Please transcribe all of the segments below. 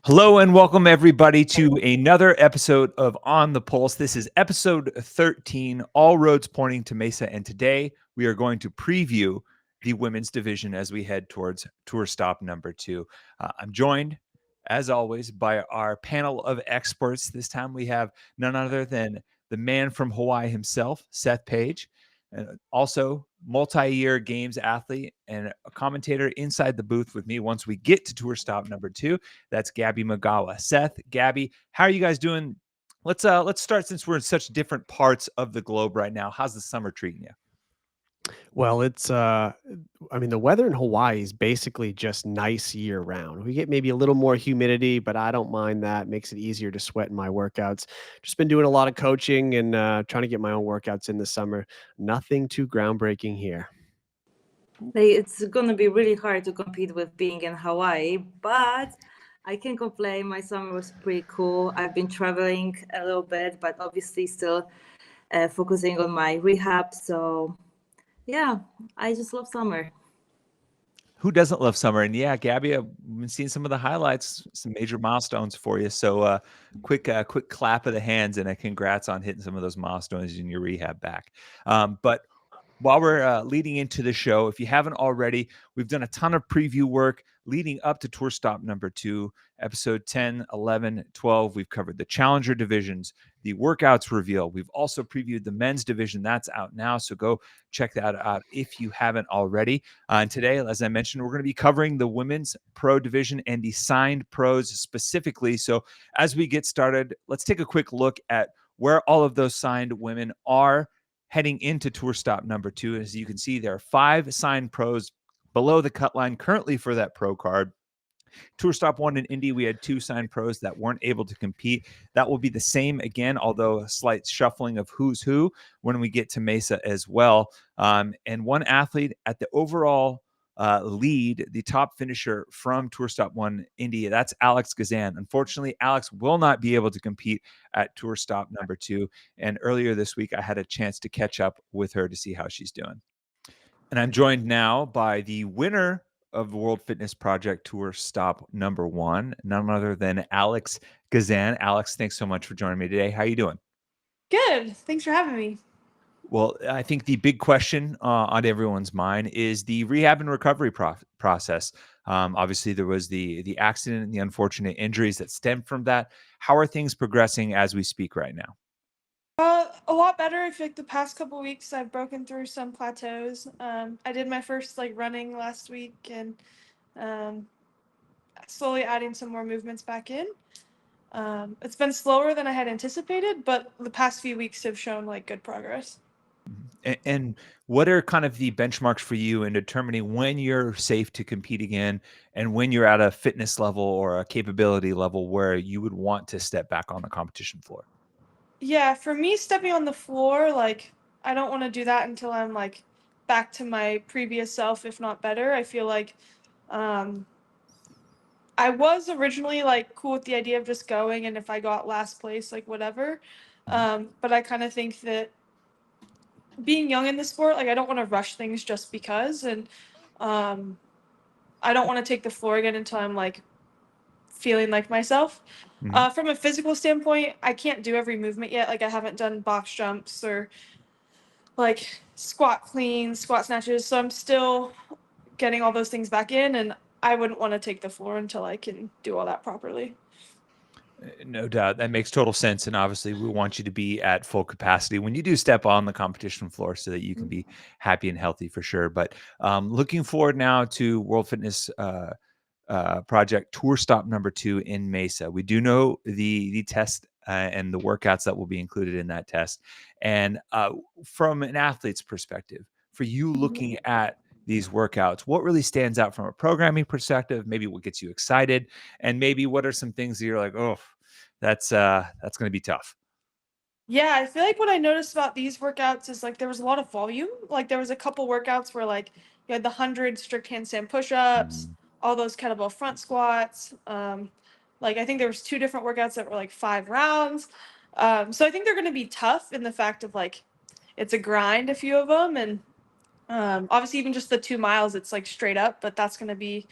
Hello and welcome everybody to another episode of On the Pulse. This is episode 13, all roads pointing to Mesa. And today we are going to preview the women's division as we head towards tour stop number 2. I'm joined, as always, by our panel of experts. This time we have none other than the man from Hawaii himself, Seth Page, and also multi-year games athlete and a commentator inside the booth with me once we get to tour stop number 2. That's Gabriela Migala. Seth, Gabby, how are you guys doing? Let's start since we're in such different parts of the globe right now. How's the summer treating you? Well, the weather in Hawaii is basically just nice year round. We get maybe a little more humidity, but I don't mind that. Makes it easier to sweat in my workouts. Just been doing a lot of coaching and trying to get my own workouts in the summer. Nothing too groundbreaking here. It's gonna be really hard to compete with being in Hawaii, but I can't complain. My summer was pretty cool. I've been traveling a little bit, but obviously still focusing on my rehab. So yeah, I just love summer. Who doesn't love summer? And yeah, Gabby, I've been seeing some of the highlights, some major milestones for you. So quick clap of the hands and a congrats on hitting some of those milestones in your rehab back. But while we're leading into the show, if you haven't already, we've done a ton of preview work leading up to tour stop number 2, episode 10, 11, 12. We've covered the challenger divisions, the workouts reveal. We've also previewed the men's division. That's out now. So go check that out if you haven't already. And today, as I mentioned, we're going to be covering the women's pro division and the signed pros specifically. So as we get started, let's take a quick look at where all of those signed women are heading into tour stop number 2. As you can see, there are 5 signed pros below the cut line currently for that pro card. Tour stop 1 in Indy, we had 2 signed pros that weren't able to compete. That will be the same again, although a slight shuffling of who's who when we get to Mesa as well. And one athlete at the overall lead, the top finisher from Tour Stop 1 India, that's Alex Gazan. Unfortunately, Alex will not be able to compete at Tour Stop number 2. And earlier this week, I had a chance to catch up with her to see how she's doing. And I'm joined now by the winner of the World Fitness Project Tour Stop number 1, none other than Alex Gazan. Alex, thanks so much for joining me today. How are you doing? Good. Thanks for having me. Well, I think the big question on everyone's mind is the rehab and recovery process. Obviously, there was the accident and the unfortunate injuries that stemmed from that. How are things progressing as we speak right now? A lot better. I feel like the past couple weeks I've broken through some plateaus. I did my first running last week and slowly adding some more movements back in. It's been slower than I had anticipated, but the past few weeks have shown good progress. And what are kind of the benchmarks for you in determining when you're safe to compete again and when you're at a fitness level or a capability level where you would want to step back on the competition floor? Yeah, for me, stepping on the floor, I don't want to do that until I'm back to my previous self, if not better. I feel like I was originally cool with the idea of just going, and if I got last place, whatever. But I kind of think that being young in the sport, I don't want to rush things just because, and I don't want to take the floor again until I'm feeling like myself. From a physical standpoint, I can't do every movement yet. I haven't done box jumps or squat cleans, squat snatches. So I'm still getting all those things back in, and I wouldn't want to take the floor until I can do all that properly. No doubt. That makes total sense. And obviously, we want you to be at full capacity when you do step on the competition floor so that you can be happy and healthy for sure. But looking forward now to World Fitness Project Tour Stop number 2 in Mesa. We do know the test and the workouts that will be included in that test. And from an athlete's perspective, for you looking at these workouts, what really stands out from a programming perspective? Maybe what gets you excited, and maybe what are some things that you're like, oh, that's going to be tough. Yeah, I feel like what I noticed about these workouts is there was a lot of volume. There was a couple workouts where you had the 100 strict handstand push-ups, all those kettlebell front squats. I think there was 2 different workouts that were 5 rounds. So I think they're going to be tough in the fact of it's a grind, a few of them, and obviously even just the 2 miles, it's straight up, but that's going to be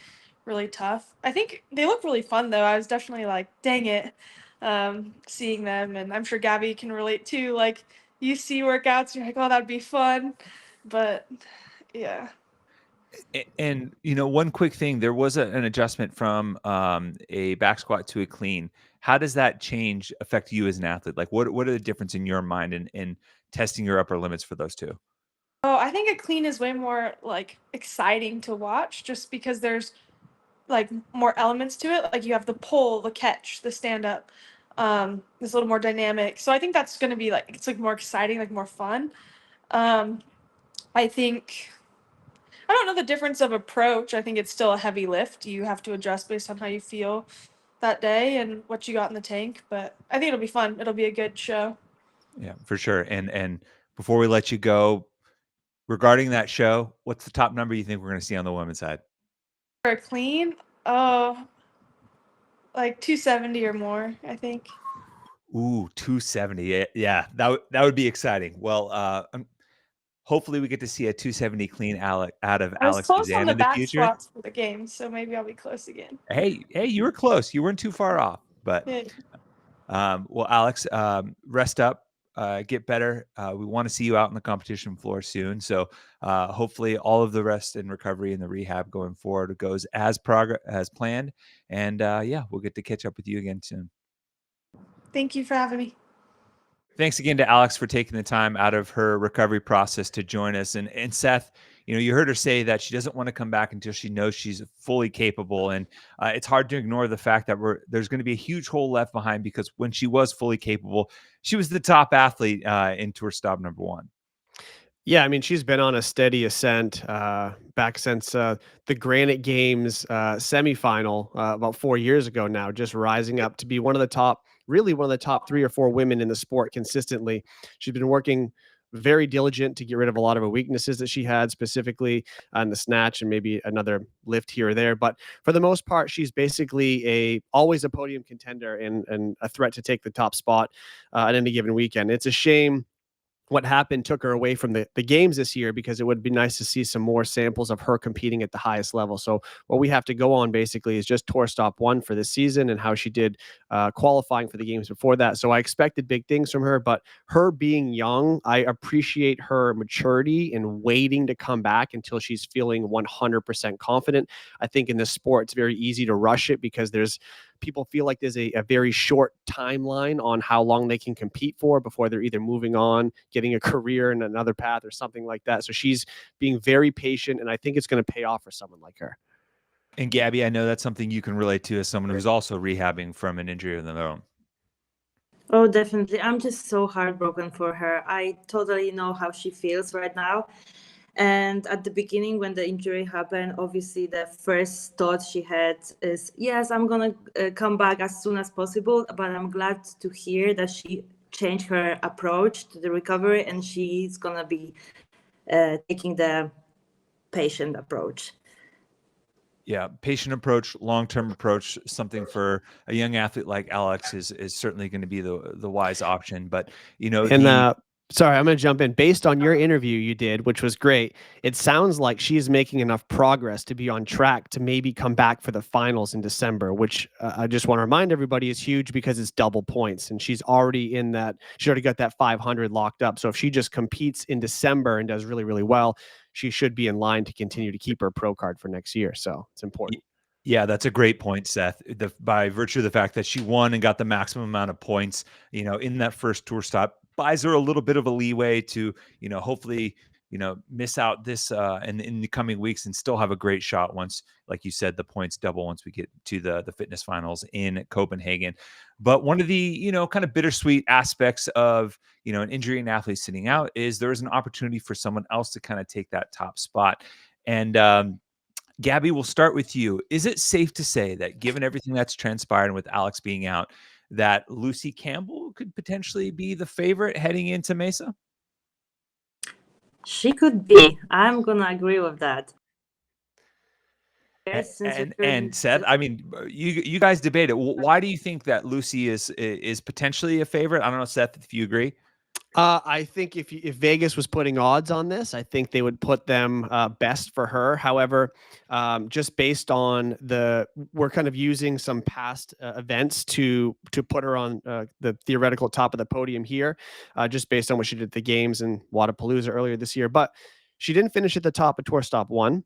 really tough. I think they look really fun though. I was definitely like, dang it, seeing them, and I'm sure Gabby can relate too. Like you see workouts, you're like, oh, that'd be fun, but yeah. And one quick thing, there was an adjustment from a back squat to a clean. How does that change affect you as an athlete? Like what are the difference in your mind in testing your upper limits for those two? Oh, I think a clean is way more like exciting to watch just because there's like more elements to it. Like you have the pull, the catch, the stand up. It's a little more dynamic. So I think that's gonna be like it's like more exciting, like more fun. Um, I think I don't know the difference of approach. I think it's still a heavy lift. You have to adjust based on how you feel that day and what you got in the tank. But I think it'll be fun. It'll be a good show. Yeah, for sure. And before we let you go, regarding that show, what's the top number you think we're going to see on the women's side? For a clean, oh, like 270 or more, I think. Ooh, 270. Yeah, that would be exciting. Well, hopefully we get to see a 270 clean out of I was Alex close on Gazan the in the back future. squats for the game, so maybe I'll be close again. Hey, you were close. You weren't too far off. But Yeah. well, Alex, rest up, get better. We want to see you out on the competition floor soon. So hopefully all of the rest and recovery and the rehab going forward goes as planned. And yeah, we'll get to catch up with you again soon. Thank you for having me. Thanks again to Alex for taking the time out of her recovery process to join us. And Seth, you heard her say that she doesn't want to come back until she knows she's fully capable. And it's hard to ignore the fact that there's going to be a huge hole left behind because when she was fully capable, she was the top athlete in tour stop number 1. Yeah, I mean, she's been on a steady ascent back since the Granite Games semifinal about 4 years ago now, just rising up to be really one of the top 3 or 4 women in the sport consistently. She's been working very diligent to get rid of a lot of her weaknesses that she had, specifically on the snatch and maybe another lift here or there. But for the most part, she's basically always a podium contender and a threat to take the top spot at any given weekend. It's a shame what happened took her away from the games this year, because it would be nice to see some more samples of her competing at the highest level. So what we have to go on basically is just tour stop 1 for this season and how she did qualifying for the games before that. So I expected big things from her, but her being young, I appreciate her maturity and waiting to come back until she's feeling 100% confident. I think in this sport, it's very easy to rush it because people feel like there's a very short timeline on how long they can compete for before they're either moving on, getting a career in another path or something like that. So she's being very patient, and I think it's going to pay off for someone like her. And Gabby, I know that's something you can relate to as someone who's also rehabbing from an injury of their own. Oh, definitely. I'm just so heartbroken for her. I totally know how she feels right now. And at the beginning, when the injury happened, obviously the first thought she had is, yes, I'm going to come back as soon as possible. But I'm glad to hear that she changed her approach to the recovery and she's going to be taking the patient approach. Yeah, patient approach, long-term approach, something for a young athlete like Alex is certainly going to be the wise option. But, sorry, I'm going to jump in. Based on your interview you did, which was great, it sounds like she's making enough progress to be on track to maybe come back for the finals in December, which I just want to remind everybody is huge because it's double points. And she's already got that 500 locked up. So if she just competes in December and does really, really well, she should be in line to continue to keep her pro card for next year. So it's important. Yeah, that's a great point, Seth. By virtue of the fact that she won and got the maximum amount of points, in that first tour stop, buys her a little bit of a leeway to, hopefully, miss out this in the coming weeks and still have a great shot once, like you said, the points double once we get to the fitness finals in Copenhagen. But one of the, kind of bittersweet aspects of, an injury and athlete sitting out is there is an opportunity for someone else to kind of take that top spot. And Gabby, we'll start with you. Is it safe to say that given everything that's transpired with Alex being out, that Lucy Campbell could potentially be the favorite heading into Mesa? She could be. I'm going to agree with that. And Seth, I mean, you guys debate it. Why do you think that Lucy is potentially a favorite? I don't know, Seth, if you agree. I think if Vegas was putting odds on this, I think they would put them best for her. However, just based on we're kind of using some past events to put her on the theoretical top of the podium here, just based on what she did at the games in Wadapalooza earlier this year. But she didn't finish at the top of Tour Stop 1.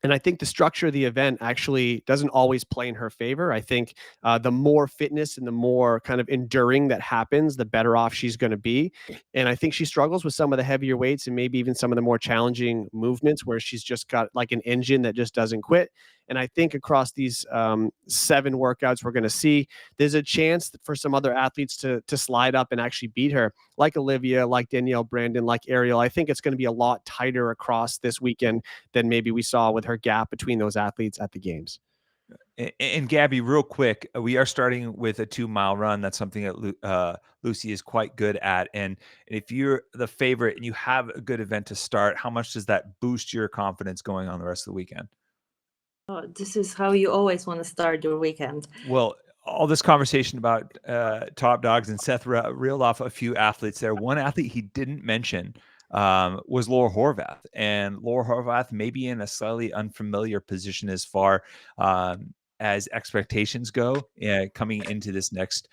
And I think the structure of the event actually doesn't always play in her favor. I think the more fitness and the more kind of enduring that happens, the better off she's going to be. And I think she struggles with some of the heavier weights and maybe even some of the more challenging movements where she's just got like an engine that just doesn't quit. And I think across these 7 workouts we're going to see, there's a chance for some other athletes to slide up and actually beat her, like Olivia, like Danielle Brandon, like Ariel. I think it's going to be a lot tighter across this weekend than maybe we saw with her gap between those athletes at the games. And Gabby, real quick, we are starting with a 2-mile run. That's something that Lucy is quite good at. And if you're the favorite and you have a good event to start, how much does that boost your confidence going on the rest of the weekend? Oh, this is how you always want to start your weekend. Well, all this conversation about top dogs, and Seth reeled off a few athletes there. One athlete he didn't mention was Laura Horvath. And Laura Horvath may be in a slightly unfamiliar position as far as expectations go coming into this next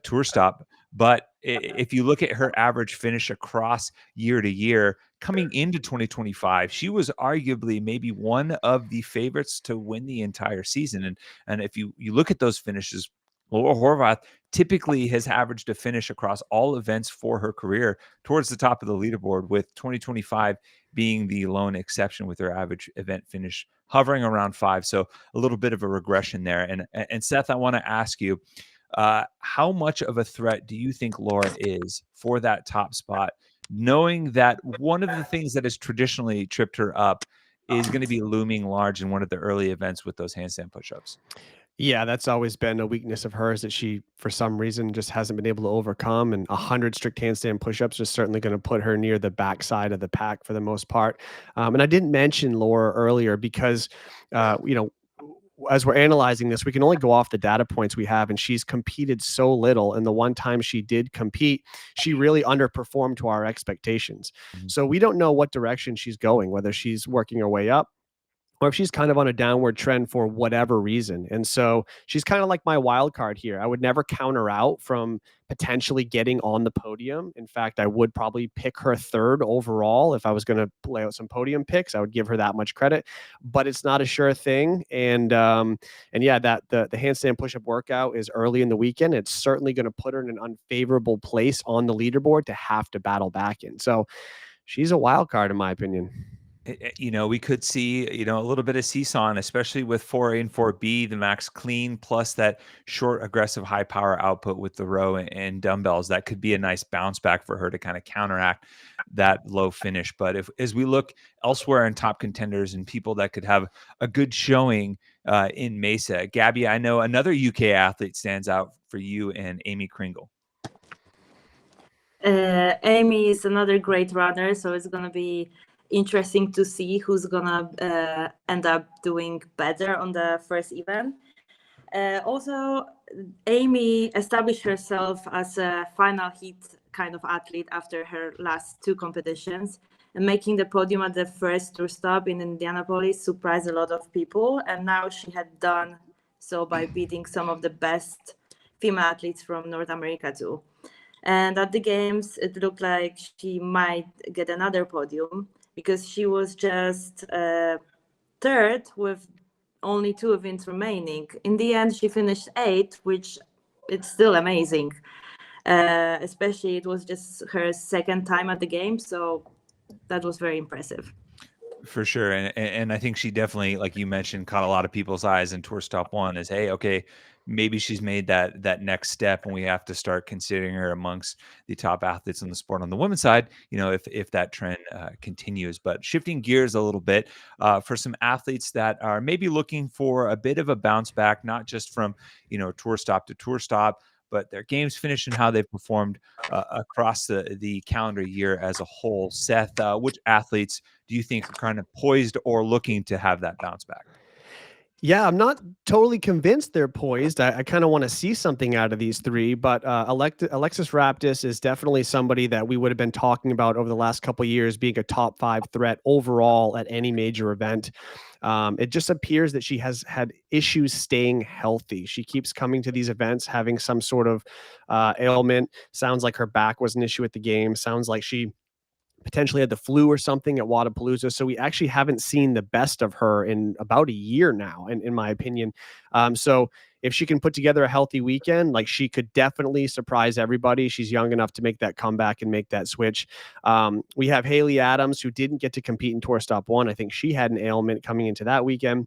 tour stop. But if you look at her average finish across year to year, coming into 2025, she was arguably maybe one of the favorites to win the entire season. And if you look at those finishes, Laura Horvath typically has averaged a finish across all events for her career towards the top of the leaderboard, with 2025 being the lone exception with her average event finish hovering around 5. So a little bit of a regression there. And Seth, I want to ask you, how much of a threat do you think Laura is for that top spot, knowing that one of the things that has traditionally tripped her up is going to be looming large in one of the early events with those handstand push-ups? Yeah, that's always been a weakness of hers that she, for some reason, just hasn't been able to overcome. And 100 strict handstand push-ups is certainly going to put her near the backside of the pack for the most part. And I didn't mention Laura earlier because, as we're analyzing this, we can only go off the data points we have, and she's competed so little. And the one time she did compete, she really underperformed to our expectations. Mhm. So we don't know what direction she's going, whether she's working her way up or if she's kind of on a downward trend for whatever reason. And so she's kind of like my wild card here. I would never count her out from potentially getting on the podium. In fact, I would probably pick her 3rd overall. If I was going to play out some podium picks, I would give her that much credit, but it's not a sure thing. And yeah, that the handstand push-up workout is early in the weekend. It's certainly going to put her in an unfavorable place on the leaderboard to have to battle back in. So she's a wild card in my opinion. We could see, a little bit of seesawing, especially with 4A and 4B, the max clean, plus that short, aggressive, high power output with the row and dumbbells. That could be a nice bounce back for her to kind of counteract that low finish. But as we look elsewhere in top contenders and people that could have a good showing in Mesa, Gabby, I know another UK athlete stands out for you, and Amy Kringle. Amy is another great runner, so it's going to be interesting to see who's gonna end up doing better on the first event. Also, Amy established herself as a final heat kind of athlete after her last 2 competitions, and making the podium at the first tour stop in Indianapolis surprised a lot of people. And now she had done so by beating some of the best female athletes from North America too. And at the games, it looked like she might get another podium, because she was just 3rd with only 2 events remaining. In the end, she finished 8th, which it's still amazing. Especially it was just her 2nd time at the game, so that was very impressive. For sure. And I think she definitely, like you mentioned, caught a lot of people's eyes in Tour Stop 1 is, hey, okay, maybe she's made that next step, and we have to start considering her amongst the top athletes in the sport on the women's side, if that trend continues. But shifting gears a little bit for some athletes that are maybe looking for a bit of a bounce back, not just from, tour stop to tour stop, but their games finished and how they've performed across the calendar year as a whole. Seth, which athletes do you think are kind of poised or looking to have that bounce back? Yeah, I'm not totally convinced they're poised. I kind of want to see something out of these three, but Alexis Raptis is definitely somebody that we would have been talking about over the last couple of years being a top 5 threat overall at any major event. It just appears that she has had issues staying healthy. She keeps coming to these events having some sort of ailment. Sounds like her back was an issue at the game. Sounds like she potentially had the flu or something at Wadapalooza. So we actually haven't seen the best of her in about a year now, in my opinion. So if she can put together a healthy weekend, like she could definitely surprise everybody. She's young enough to make that comeback and make that switch. We have Haley Adams, who didn't get to compete in Tour Stop 1. I think she had an ailment coming into that weekend.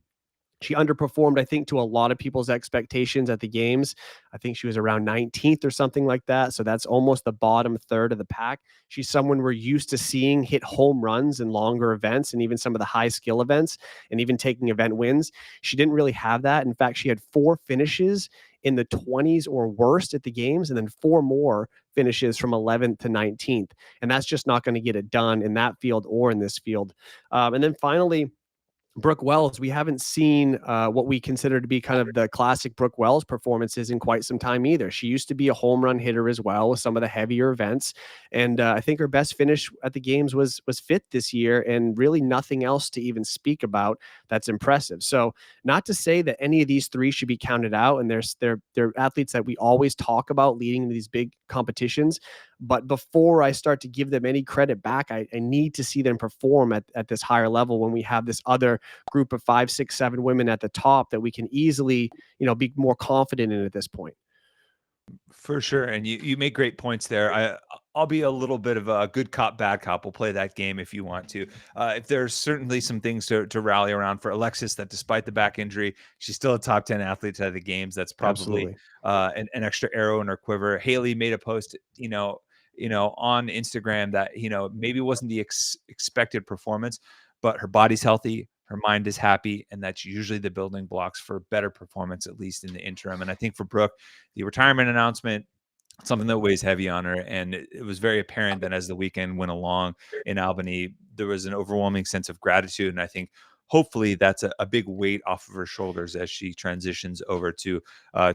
She underperformed, I think, to a lot of people's expectations at the games. I think she was around 19th or something like that. So that's almost the bottom third of the pack. She's someone we're used to seeing hit home runs in longer events and even some of the high skill events and even taking event wins. She didn't really have that. In fact, she had 4 finishes in the 20s or worst at the games, and then 4 more finishes from 11th to 19th. And that's just not going to get it done in that field or in this field. And then finally, Brooke Wells, we haven't seen what we consider to be kind of the classic Brooke Wells performances in quite some time either. She used to be a home run hitter as well with some of the heavier events. And I think her best finish at the games was 5th this year, and really nothing else to even speak about that's impressive. So not to say that any of these 3 should be counted out, and they're athletes that we always talk about leading these big competitions. But before I start to give them any credit back, I need to see them perform at this higher level when we have this other group of 5, 6, 7 women at the top that we can easily, be more confident in at this point. For sure, and you make great points there. I'll be a little bit of a good cop, bad cop. We'll play that game if you want to. If there's certainly some things to rally around for Alexis, that despite the back injury, she's still a top 10 athlete at the games. That's probably an extra arrow in her quiver. Haley made a post, on Instagram that maybe wasn't the expected performance, but her body's healthy. Her mind is happy, and that's usually the building blocks for better performance, at least in the interim. And I think for Brooke, the retirement announcement, something that weighs heavy on her. And it was very apparent that as the weekend went along in Albany, there was an overwhelming sense of gratitude. And I think hopefully that's a big weight off of her shoulders as she transitions over to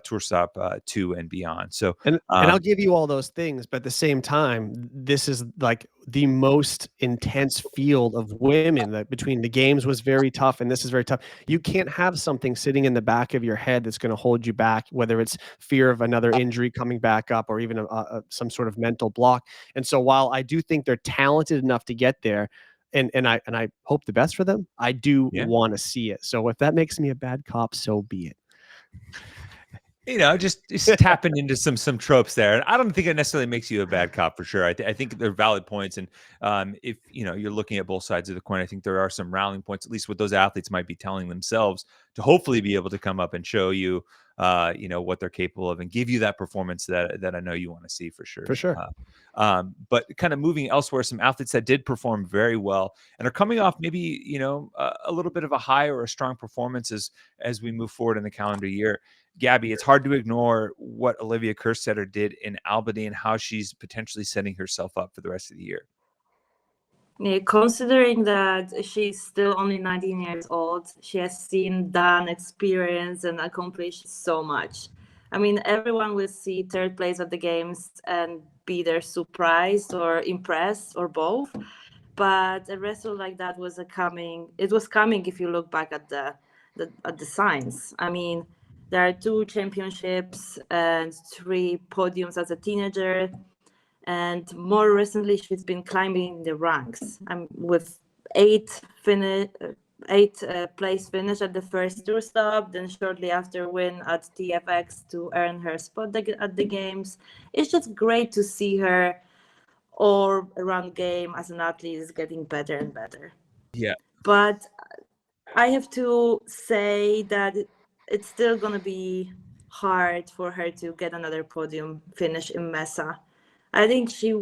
Tour Stop 2 and beyond. So, and I'll give you all those things, but at the same time, this is like the most intense field of women. That between the games was very tough, and this is very tough. You can't have something sitting in the back of your head that's going to hold you back, whether it's fear of another injury coming back up or even some sort of mental block. And so while I do think they're talented enough to get there, and I hope the best for them, I do want to see it. So if that makes me a bad cop, so be it. Just tapping into some tropes there. I don't think it necessarily makes you a bad cop for sure. I think they're valid points. And if you're looking at both sides of the coin, I think there are some rallying points, at least what those athletes might be telling themselves to hopefully be able to come up and show you, what they're capable of and give you that performance that I know you want to see for sure. For sure. But kind of moving elsewhere, some athletes that did perform very well and are coming off maybe, a little bit of a high or a strong performance as we move forward in the calendar year. Gabby, it's hard to ignore what Olivia Kerstetter did in Albany and how she's potentially setting herself up for the rest of the year. Yeah, considering that she's still only 19 years old, she has seen, done, experienced, and accomplished so much. I mean, everyone will see 3rd place at the games and be either surprised or impressed or both. But a result like that was coming. It was coming if you look back at the signs. I mean, there are 2 championships and 3 podiums as a teenager. And more recently, she's been climbing the ranks. With 8th place finish at the first Tour Stop, then shortly after win at TFX to earn her spot at the games. It's just great to see her all around game as an athlete is getting better and better. Yeah. But I have to say that it's still going to be hard for her to get another podium finish in Mesa. I think she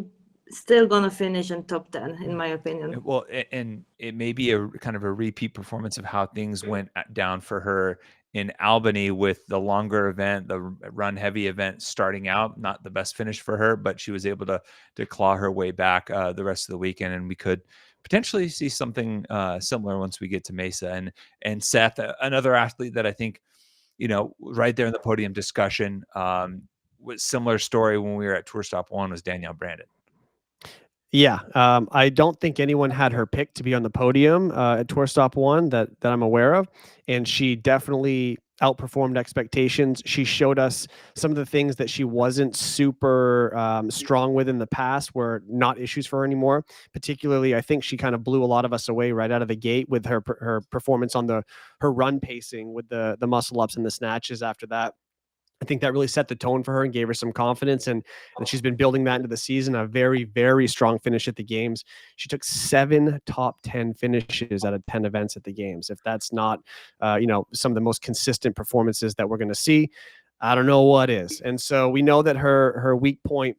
still going to finish in top 10, in my opinion. Well, and it may be a kind of a repeat performance of how things went down for her in Albany with the longer event, the run heavy event starting out. Not the best finish for her, but she was able to claw her way back the rest of the weekend, and we could potentially see something similar once we get to Mesa. And Seth, another athlete that I think, right there in the podium discussion, was similar story when we were at Tour Stop 1 was Danielle Brandon. Yeah, I don't think anyone had her pick to be on the podium at Tour Stop 1 that I'm aware of, and she definitely outperformed expectations. She showed us some of the things that she wasn't super strong with in the past were not issues for her anymore. Particularly, I think she kind of blew a lot of us away right out of the gate with her performance on her run pacing with the muscle ups and the snatches after that. I think that really set the tone for her and gave her some confidence, and she's been building that into the season. A very, very strong finish at the games. She took 7 top 10 finishes out of 10 events at the games. If that's not, some of the most consistent performances that we're going to see, I don't know what is. And so we know that her weak point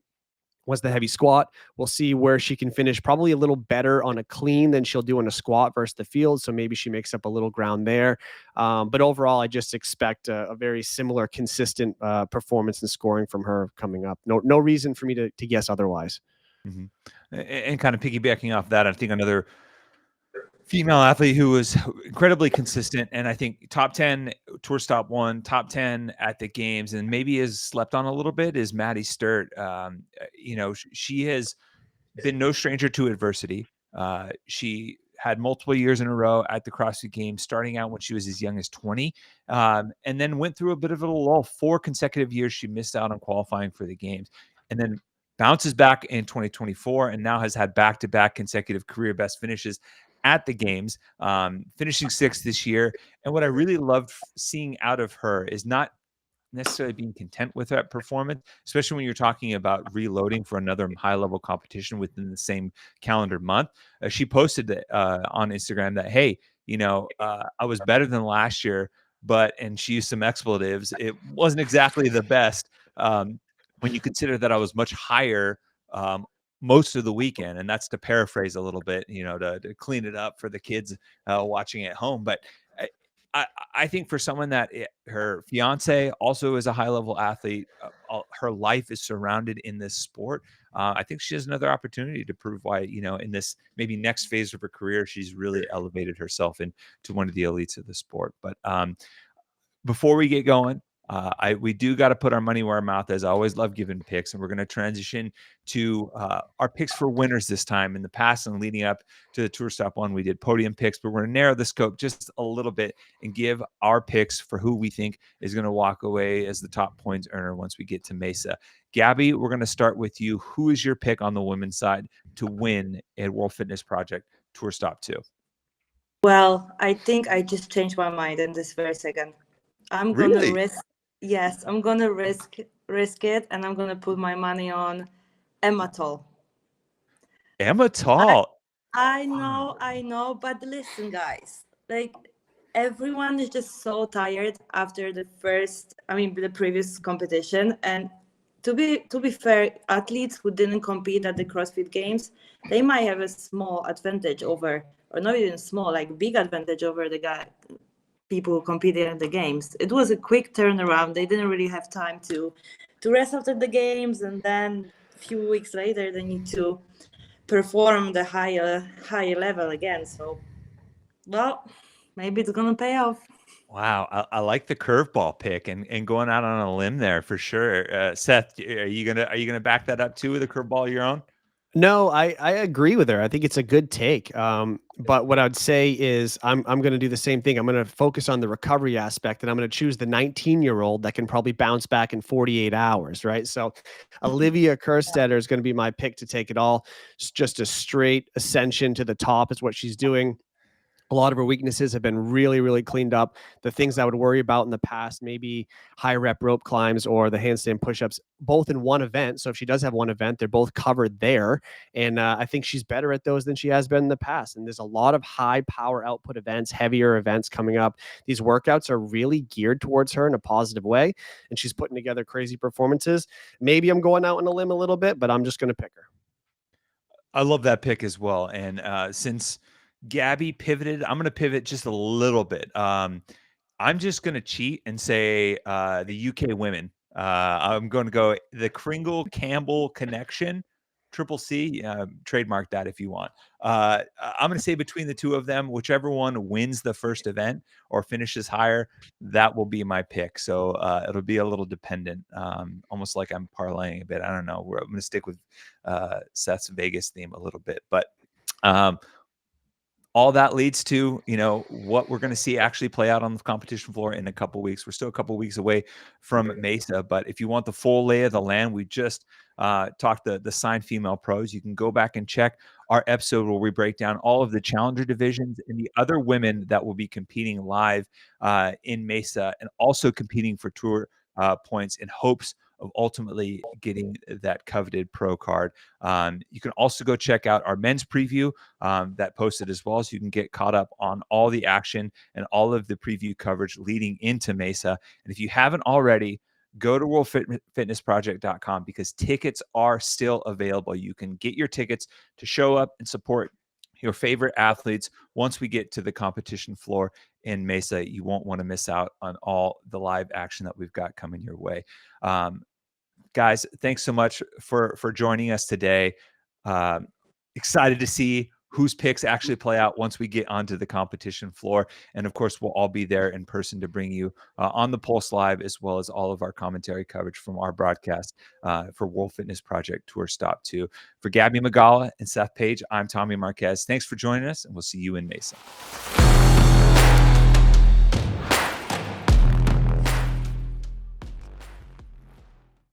was the heavy squat. We'll see where she can finish, probably a little better on a clean than she'll do on a squat versus the field. So maybe she makes up a little ground there. But overall, I just expect a very similar, consistent performance and scoring from her coming up. No reason for me to guess otherwise. Mm-hmm. And kind of piggybacking off that, I think another female athlete who was incredibly consistent, and I think top 10 Tour Stop 1, top 10 at the games, and maybe is slept on a little bit, is Maddie Sturt. She has been no stranger to adversity. She had multiple years in a row at the CrossFit Games, starting out when she was as young as 20, and then went through a bit of a lull. 4 consecutive years she missed out on qualifying for the games, and then bounces back in 2024, and now has had back-to-back consecutive career best finishes at the games, finishing 6th this year. And what I really loved seeing out of her is not necessarily being content with that performance, especially when you're talking about reloading for another high-level competition within the same calendar month. She posted on Instagram that, hey, I was better than last year, and she used some expletives. It wasn't exactly the best when you consider that I was much higher most of the weekend. And that's to paraphrase a little bit, to clean it up for the kids watching at home. But I think for someone that her fiance also is a high level athlete, her life is surrounded in this sport. I think she has another opportunity to prove why, in this maybe next phase of her career, she's really elevated herself into one of the elites of the sport. But before we get going, we do got to put our money where our mouth is. I always love giving picks, and we're going to transition to our picks for winners this time. In the past and leading up to the Tour Stop 1, we did podium picks, but we're going to narrow the scope just a little bit and give our picks for who we think is going to walk away as the top points earner once we get to Mesa. Gabby, we're going to start with you. Who is your pick on the women's side to win at World Fitness Project Tour Stop 2? Well, I think I just changed my mind in this very second. I'm going to risk. Yes, I'm going to risk it, and I'm going to put my money on Emma Toll. Emma Toll. I know, but listen, guys, like everyone is just so tired after the previous competition. And to be fair, athletes who didn't compete at the CrossFit Games, they might have a small advantage over, or not even small, like big advantage over the people who competed at the games. It was a quick turnaround. They didn't really have time to rest after the games, and then a few weeks later they need to perform the higher level again. So, well, maybe it's gonna pay off. Wow, I like the curveball pick and going out on a limb there for sure. Seth, are you gonna back that up too with a curveball of your own? No, I agree with her. I think it's a good take. But what I would say is I'm going to do the same thing. I'm going to focus on the recovery aspect, and I'm going to choose the 19-year-old that can probably bounce back in 48 hours, right? So Olivia Kerstetter is going to be my pick to take it all. It's just a straight ascension to the top is what she's doing. A lot of her weaknesses have been really, really cleaned up. The things I would worry about in the past, maybe high rep rope climbs or the handstand pushups, both in one event. So if she does have one event, they're both covered there. And I think she's better at those than she has been in the past. And there's a lot of high power output events, heavier events coming up. These workouts are really geared towards her in a positive way. And she's putting together crazy performances. Maybe I'm going out on a limb a little bit, but I'm just going to pick her. I love that pick as well. And since Gabby pivoted, I'm going to pivot just a little bit. I'm just going to cheat and say the UK women. I'm going to go the Kringle Campbell connection, Triple C. Trademark that if you want. I'm going to say between the two of them, whichever one wins the first event or finishes higher, that will be my pick. So it'll be a little dependent, almost like I'm parlaying a bit. I don't know. I'm going to stick with Seth's Vegas theme a little bit, but all that leads to, what we're going to see actually play out on the competition floor in a couple of weeks. We're still a couple of weeks away from Mesa, but if you want the full lay of the land, we just talked the signed female pros. You can go back and check our episode where we break down all of the challenger divisions and the other women that will be competing live in Mesa and also competing for tour points in hopes of ultimately getting that coveted pro card. You can also go check out our men's preview that posted as well, so you can get caught up on all the action and all of the preview coverage leading into Mesa. And if you haven't already, go to worldfitnessproject.com because tickets are still available. You can get your tickets to show up and support your favorite athletes once we get to the competition floor in Mesa. You won't want to miss out on all the live action that we've got coming your way. Guys, thanks so much for joining us today. Excited to see whose picks actually play out once we get onto the competition floor. And of course, we'll all be there in person to bring you on the Pulse Live, as well as all of our commentary coverage from our broadcast for World Fitness Project Tour Stop 2. For Gabby Migala and Seth Page, I'm Tommy Marquez. Thanks for joining us, and we'll see you in Mesa.